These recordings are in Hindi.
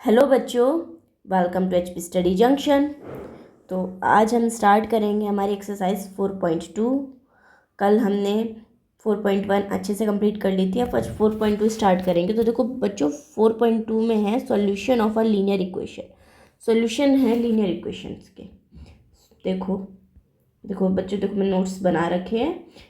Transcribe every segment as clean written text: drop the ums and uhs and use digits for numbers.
हेलो बच्चों, welcome to HP study junction. तो आज हम स्टार्ट करेंगे हमारी एक्सरसाइज 4.2। कल हमने 4.1 अच्छे से कंप्लीट कर ली थी। अब आज 4.2 स्टार्ट करेंगे। तो देखो बच्चों, 4.2 में है solution of a linear equation. Solution है लीनियर इक्वेशंस के। देखो देखो बच्चों, देखो मैं नोट्स बना रखे हैं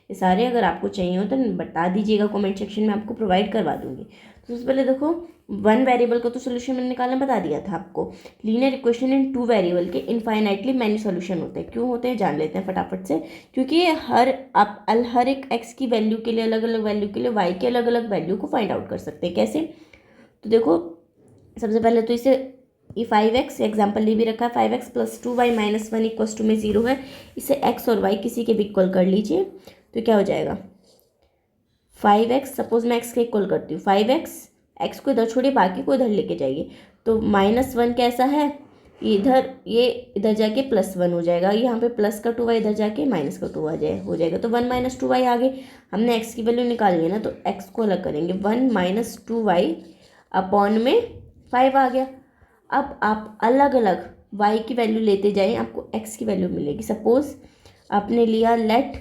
ये सारे। अगर आपको चाहिए हो तो बता दीजिएगा, कमेंट सेक्शन में आपको प्रोवाइड करवा दूंगी। तो सबसे पहले देखो, वन वेरिएबल का तो सोल्यूशन मैंने निकालना बता दिया था आपको। Linear equation in two variable के इनफाइनाइटली मैनी सोल्यूशन होते हैं। क्यों होते हैं जान लेते हैं फटाफट से। क्योंकि ये हर एक एक्स की वैल्यू के लिए, अलग अलग वैल्यू के लिए वाई के अलग अलग वैल्यू को फाइंड आउट कर सकते हैं। कैसे? तो देखो, सबसे पहले तो इसे ये 5x एग्जाम्पल ले भी रखा है। 5x + 2y - 1 इक्वस टू में 0 है। इसे x और y किसी के भी इक्वल कर लीजिए तो क्या हो जाएगा? 5x, सपोज मैं x के इक्वल करती हूँ। 5x, x को इधर छोड़िए, बाकी को इधर लेके जाइए। तो -1 कैसा है? इधर ये इधर जाके +1 हो जाएगा। यहाँ पे प्लस का 2y इधर जाके माइनस का 2 हो जाएगा। तो 1 - 2y आ गए। हमने x की वैल्यू निकालनी है ना, तो x को अलग करेंगे। 1 - 2y अपॉन में 5 आ गया। अब आप अलग अलग y की वैल्यू लेते जाएं, आपको x की वैल्यू मिलेगी। सपोज आपने लिया लेट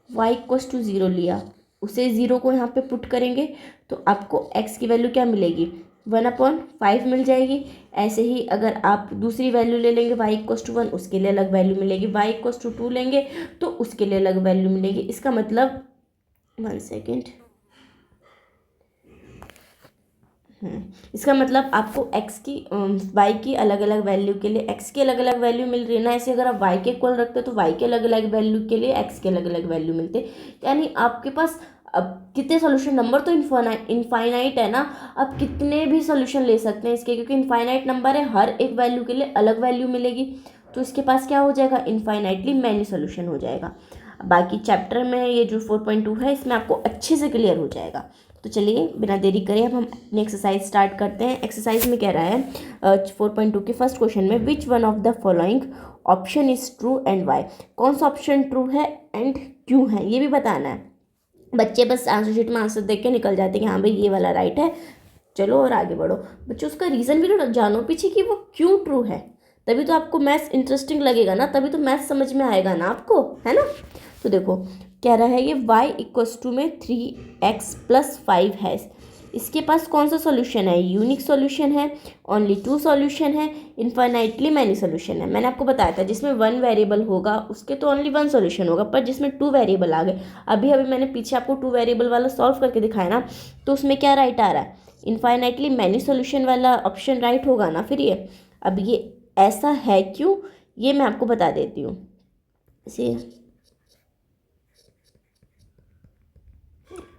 y = 0 लिया, उसे 0 को यहाँ पे पुट करेंगे तो आपको x की वैल्यू क्या मिलेगी? 1/5 मिल जाएगी। ऐसे ही अगर आप दूसरी वैल्यू ले लेंगे y = 1, उसके लिए अलग वैल्यू मिलेगी। y = 2 लेंगे तो उसके लिए अलग वैल्यू मिलेगी। इसका मतलब 1 सेकेंड, इसका मतलब आपको x की y की अलग अलग वैल्यू के लिए x की अलग अलग वैल्यू मिल रही है ना। ऐसे अगर आप y के इक्वल रखते तो y के अलग अलग वैल्यू के लिए x के अलग अलग वैल्यू मिलते। यानी आपके पास अब कितने सॉल्यूशन, नंबर तो इनफाइनाइट है ना। आप कितने भी सॉल्यूशन ले सकते हैं इसके, क्योंकि इनफाइनाइट नंबर है, हर एक वैल्यू के लिए अलग वैल्यू मिलेगी। तो इसके पास क्या हो जाएगा? इनफाइनाइटली मैनी सॉल्यूशन हो जाएगा। बाकी चैप्टर में ये जो 4.2 है इसमें आपको अच्छे से क्लियर हो जाएगा। तो चलिए बिना देरी करे अब हम अपनी एक्सरसाइज स्टार्ट करते हैं। एक्सरसाइज में कह रहा है 4.2 के फर्स्ट क्वेश्चन में, which one of the following option is true and Y. कौन सा ऑप्शन ट्रू है एंड क्यों है, ये भी बताना है। बच्चे बस आंसर शीट में आंसर देख के निकल जाते हैं कि हाँ भाई ये वाला राइट है, चलो और आगे बढ़ो। बच्चों उसका रीज़न भी तो जानो पीछे कि वो क्यों ट्रू है। तभी तो आपको मैथ्स इंटरेस्टिंग लगेगा ना, तभी तो मैथ्स समझ में आएगा ना आपको, है ना। तो देखो कह रहा है ये y = में 3x + 5 है। इसके पास कौन सा सॉल्यूशन है? यूनिक सॉल्यूशन है, ओनली 2 सॉल्यूशन है, इनफाइनाइटली मैनी सॉल्यूशन है। मैंने आपको बताया था जिसमें 1 वेरिएबल होगा उसके तो ओनली 1 सॉल्यूशन होगा, पर जिसमें 2 वेरिएबल आ गए, अभी अभी मैंने पीछे आपको 2 वेरिएबल वाला सॉल्व करके दिखाया ना, तो उसमें क्या राइट आ रहा है? इनफाइनाइटली मैनी सॉल्यूशन वाला ऑप्शन राइट होगा ना। फिर ये अब ये ऐसा है क्यों, ये मैं आपको बता देती हूँ।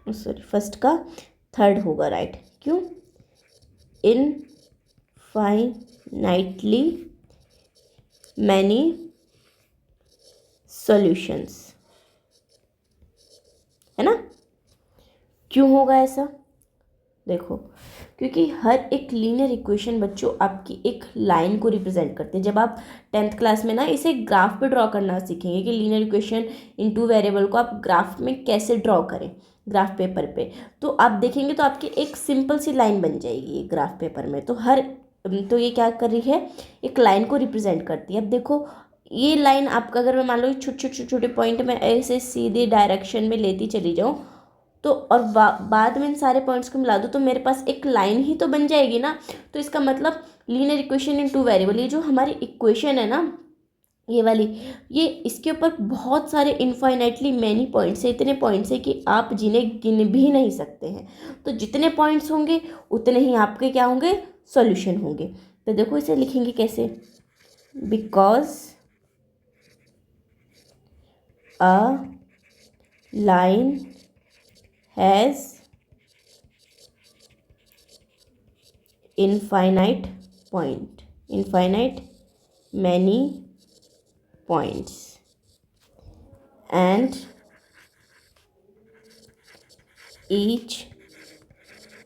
सॉरी, फर्स्ट का थर्ड होगा राइट। क्यों? इनफाइनाइटली मैनी सॉल्यूशंस, है ना। क्यों होगा ऐसा? देखो, क्योंकि हर एक लीनियर इक्वेशन बच्चों आपकी एक लाइन को रिप्रेजेंट करते हैं। जब आप 10th क्लास में ना इसे ग्राफ पे ड्रॉ करना सीखेंगे कि linear equation in two variable को आप ग्राफ में कैसे ड्रॉ करें, ग्राफ पेपर पे, तो आप देखेंगे तो आपकी एक सिंपल सी लाइन बन जाएगी ग्राफ पेपर में। तो ये क्या कर रही है? एक लाइन को रिप्रेजेंट करती है। अब देखो ये लाइन आपका, अगर मैं मान लो छोटे छोटे छोटे पॉइंट में ऐसे सीधे डायरेक्शन में लेती चली जाऊँ तो और बाद में इन सारे पॉइंट्स को मिला दो तो मेरे पास एक लाइन ही तो बन जाएगी ना। तो इसका मतलब linear equation in two variable, ये जो हमारी इक्वेशन है ना ये वाली, ये इसके ऊपर बहुत सारे इनफाइनाइटली मैनी पॉइंट्स है। इतने पॉइंट्स है कि आप जिन्हें गिन भी नहीं सकते हैं। तो जितने पॉइंट्स होंगे उतने ही आपके क्या होंगे? सॉल्यूशन होंगे। तो देखो इसे लिखेंगे कैसे? Because a line has infinite many points and each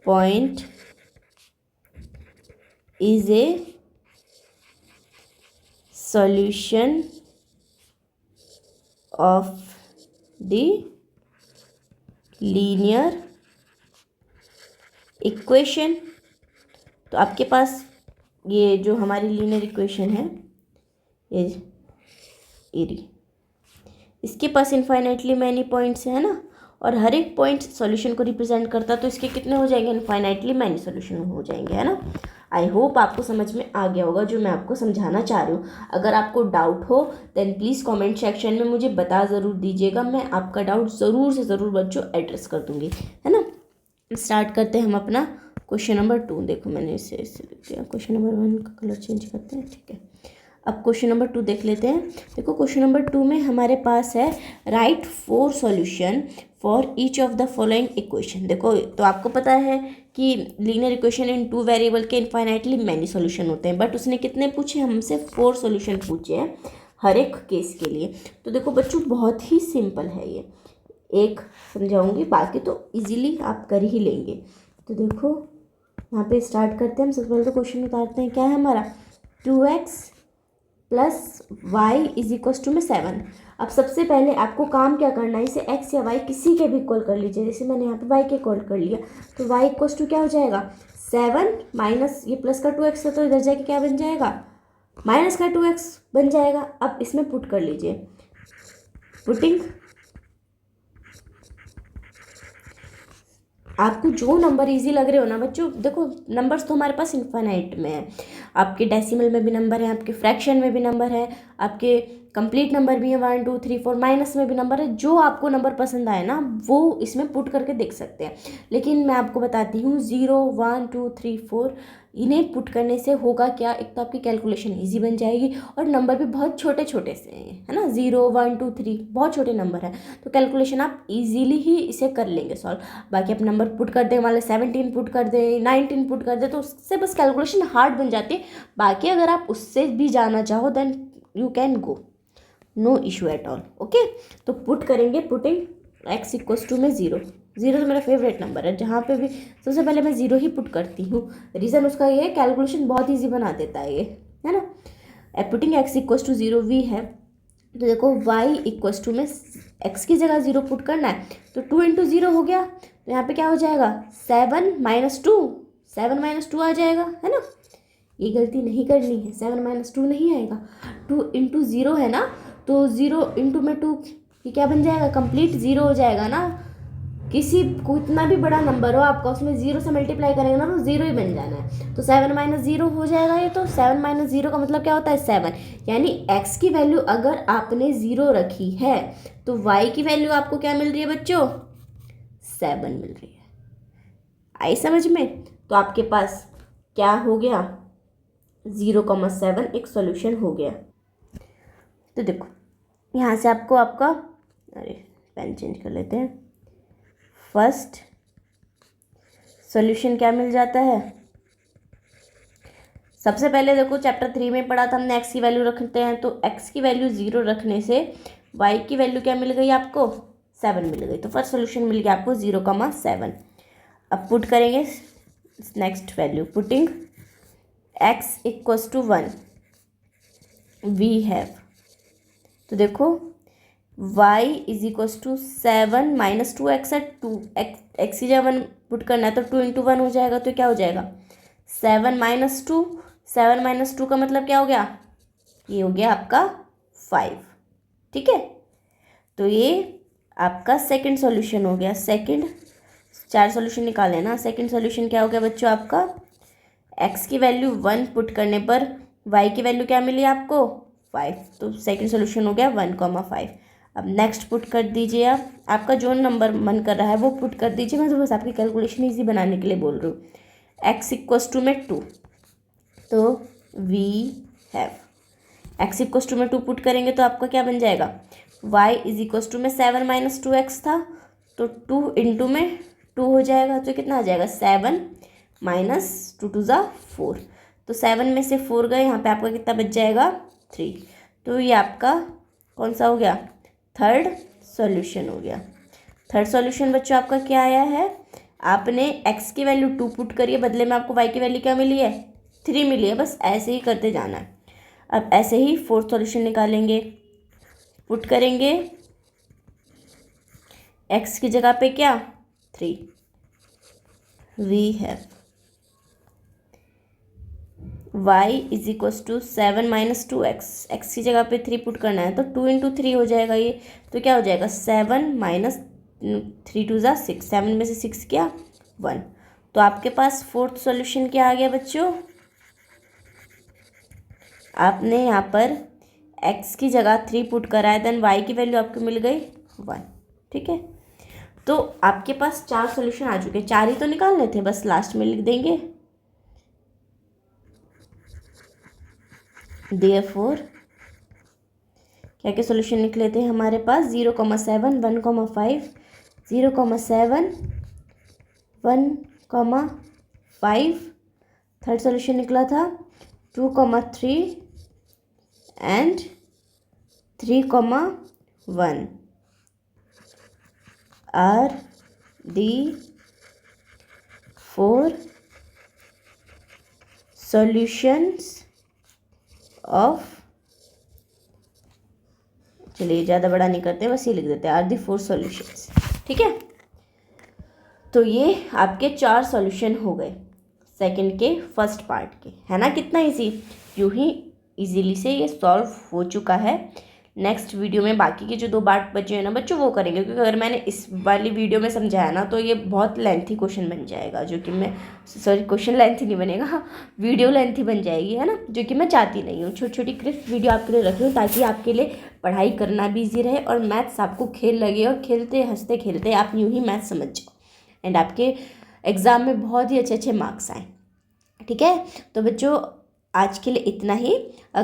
point is a solution of the linear equation। तो आपके पास ये जो हमारी लीनियर इक्वेशन है ये एरी, इसके पास इनफाइनाइटली मैनी पॉइंट्स है ना, और हर एक पॉइंट सॉल्यूशन को रिप्रेजेंट करता, तो इसके कितने हो जाएंगे, इनफाइनाइटली मैनी सॉल्यूशन हो जाएंगे, है ना। आई होप आपको समझ में आ गया होगा जो मैं आपको समझाना चाह रही हूँ। अगर आपको डाउट हो देन प्लीज़ कमेंट सेक्शन में मुझे बता ज़रूर दीजिएगा, मैं आपका डाउट ज़रूर से ज़रूर बच्चों एड्रेस कर दूँगी, है ना। स्टार्ट करते हैं हम अपना क्वेश्चन नंबर 2। देखो मैंने इसे लिख दिया, क्वेश्चन नंबर 1 का कलर चेंज करते हैं, ठीक है। अब क्वेश्चन नंबर 2 देख लेते हैं। देखो क्वेश्चन नंबर 2 में हमारे पास है right 4 solution for each of the following equation. देखो तो आपको पता है कि लीनियर इक्वेशन इन 2 वेरिएबल के इनफाइनाइटली मैनी सॉल्यूशन होते हैं, बट उसने कितने पूछे, हमसे 4 सॉल्यूशन पूछे हैं हर एक केस के लिए। तो देखो बच्चों बहुत ही सिंपल है ये, एक समझाऊंगी, बाकी तो इजीली आप कर ही लेंगे। तो देखो यहाँ पे स्टार्ट करते हैं हम। सबसे पहले तो क्वेश्चन उतारते हैं, क्या है हमारा 2x plus Y is equals to में 7। अब सबसे पहले आपको काम क्या करना है, इसे x या y किसी के भी इक्वल कर लीजिए। जैसे मैंने यहाँ पे y के इक्वल कर लिया, तो y इक्वस टू क्या हो जाएगा 7 माइनस ये प्लस का 2x है, तो इधर जाके क्या बन जाएगा माइनस का 2x बन जाएगा। अब इसमें पुट कर लीजिए, पुटिंग आपको जो नंबर इजी लग रहे हो ना बच्चों, देखो नंबर्स तो हमारे पास इनफाइनाइट में है, आपके डेसिमल में भी नंबर है, आपके फ्रैक्शन में भी नंबर है, आपके कंप्लीट नंबर भी है 1 2 3 4, माइनस में भी नंबर है। जो आपको नंबर पसंद आए ना वो इसमें पुट करके देख सकते हैं। लेकिन मैं आपको बताती हूँ 0 1 2 3 4 इन्हें पुट करने से होगा क्या, एक तो आपकी कैलकुलेशन इजी बन जाएगी और नंबर भी बहुत छोटे छोटे से हैं, है ना। 0 1 2 3 बहुत छोटे नंबर है, तो कैलकुलेशन आप इजीली ही इसे कर लेंगे सॉल्व। बाकी आप नंबर पुट कर दें, मान लो 17 पुट कर दें, 19 पुट कर दें, तो उससे बस कैलकुलेशन हार्ड बन जाती है। बाकी अगर आप उससे भी जाना चाहो then you can go, no issue at all, okay. तो पुट करेंगे, पुटिंग x इक्वस टू में 0 तो मेरा फेवरेट नंबर है, जहाँ पे भी सबसे पहले मैं 0 ही पुट करती हूँ। रीज़न उसका ये है कैलकुलेशन बहुत ईजी बना देता है ये, है ना। Putting x equals to 0 v है, तो देखो y इक्वस टू में x की जगह 0 पुट करना है, तो 2 इंटू 0 हो गया, तो यहाँ पे क्या हो जाएगा 7 माइनस 2, 7 माइनस 2 आ जाएगा, है ना। ये गलती नहीं करनी है, 7 माइनस 2 नहीं आएगा, 2 इंटू 0 है ना, तो 0 इंटू में 2 ये क्या बन जाएगा कंप्लीट 0 हो जाएगा ना। किसी को इतना भी बड़ा नंबर हो आपका, उसमें 0 से मल्टीप्लाई करेंगे ना तो 0 ही बन जाना है, तो 7 माइनस 0 हो जाएगा ये। तो 7 माइनस 0 का मतलब क्या होता है 7, यानी x की वैल्यू अगर आपने 0 रखी है तो y की वैल्यू आपको क्या मिल रही है बच्चों 7 मिल रही है। आई समझ में। तो आपके पास क्या हो गया 0,7 एक सॉल्यूशन हो गया। तो देखो यहाँ से आपको आपका, अरे पेन चेंज कर लेते हैं, फर्स्ट सॉल्यूशन क्या मिल जाता है। सबसे पहले देखो चैप्टर 3 में पढ़ा था हमने x की वैल्यू रखते हैं, तो x की वैल्यू 0 रखने से y की वैल्यू क्या मिल गई आपको 7 मिल गई। तो फर्स्ट सॉल्यूशन मिल गया आपको 0,7। अब पुट करेंगे next value, putting x equals to 1 we have, तो देखो y is equals to 7 minus 2x है, 2x की जगह 1 पुट करना है, तो 2 इंटू 1 हो जाएगा, तो क्या हो जाएगा 7 माइनस 2, 7 माइनस 2 का मतलब क्या हो गया, ये हो गया आपका 5, ठीक है। तो ये आपका सेकंड सॉल्यूशन हो गया। सेकंड 4 सॉल्यूशन निकाले ना, सेकंड सॉल्यूशन क्या हो गया बच्चों आपका x की वैल्यू 1 पुट करने पर y की वैल्यू क्या मिली आपको 5, तो सेकंड सॉल्यूशन हो गया 1,5। अब नेक्स्ट पुट कर दीजिए, आप आपका जो नंबर मन कर रहा है वो पुट कर दीजिए, मैं तो बस आपकी कैलकुलेशन ईजी बनाने के लिए बोल रही हूँ। x इक्वस टू में 2, तो we have x equals to में 2 पुट करेंगे तो आपका क्या बन जाएगा y इज इक्वस टू में 7 माइनस 2x था, तो 2 इंटू में 2 हो जाएगा, तो कितना आ जाएगा 7 माइनस 2 टू ज़ा 4, तो 7 में से 4 गए, यहाँ पे आपका कितना बच जाएगा 3। तो ये आपका कौन सा हो गया थर्ड सॉल्यूशन हो गया। थर्ड सॉल्यूशन बच्चों आपका क्या आया है, आपने x की वैल्यू 2 पुट करी है, बदले में आपको y की वैल्यू क्या मिली है 3 मिली है, बस ऐसे ही करते जाना है। अब ऐसे ही फोर्थ सॉल्यूशन निकालेंगे, पुट करेंगे x की जगह पे क्या 3, we have y is equals to 7 minus 2x, x की जगह पे 3 पुट करना है तो 2 इंटू 3 हो जाएगा ये। तो क्या हो जाएगा 7 माइनस 3 टू ज़ा 6, 7 में से 6 क्या 1। तो आपके पास फोर्थ सॉल्यूशन क्या आ गया बच्चों, आपने यहाँ पर x की जगह 3 पुट करा है, देन y की वैल्यू आपको मिल गई 1। ठीक है, तो आपके पास 4 सॉल्यूशन आ चुके हैं, 4 ही तो निकालने थे, बस लास्ट में लिख देंगे देयरफॉर क्या क्या सॉल्यूशन निकले थे हमारे पास 0,7 1,5 0,7 1,5। थर्ड सॉल्यूशन निकला था 2,3 and 3,1 are the 4 solutions of, चलिए ज़्यादा बड़ा नहीं करते, बस ये लिख देते हैं आर दी 4 सॉल्यूशंस। ठीक है, तो ये आपके 4 सॉल्यूशन हो गए सेकंड के फर्स्ट पार्ट के, है ना। कितना इजी, यूँ ही इजीली से ये सॉल्व हो चुका है। नेक्स्ट वीडियो में बाकी के जो 2 पार्ट बचे हैं ना बच्चों वो करेंगे, क्योंकि अगर मैंने इस वाली वीडियो में समझाया ना तो ये बहुत लेंथी क्वेश्चन बन जाएगा, जो कि मैं सॉरी क्वेश्चन लेंथी नहीं बनेगा, वीडियो लेंथी बन जाएगी, है ना, जो कि मैं चाहती नहीं हूँ। छोटी छोटी क्रिस्प वीडियो आपके लिए रख रही हूँ ताकि आपके लिए पढ़ाई करना भी ईजी रहे और मैथ्स आपको खेल लगे और खेलते हंसते खेलते आप यूँ ही मैथ्स समझ जाओ एंड आपके एग्ज़ाम में बहुत ही अच्छे अच्छे मार्क्स आएँ। ठीक है, तो बच्चों आज के लिए इतना ही,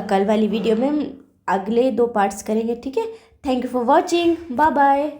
कल वाली वीडियो में हम अगले 2 पार्ट्स करेंगे। ठीक है, thank you for watching, bye bye.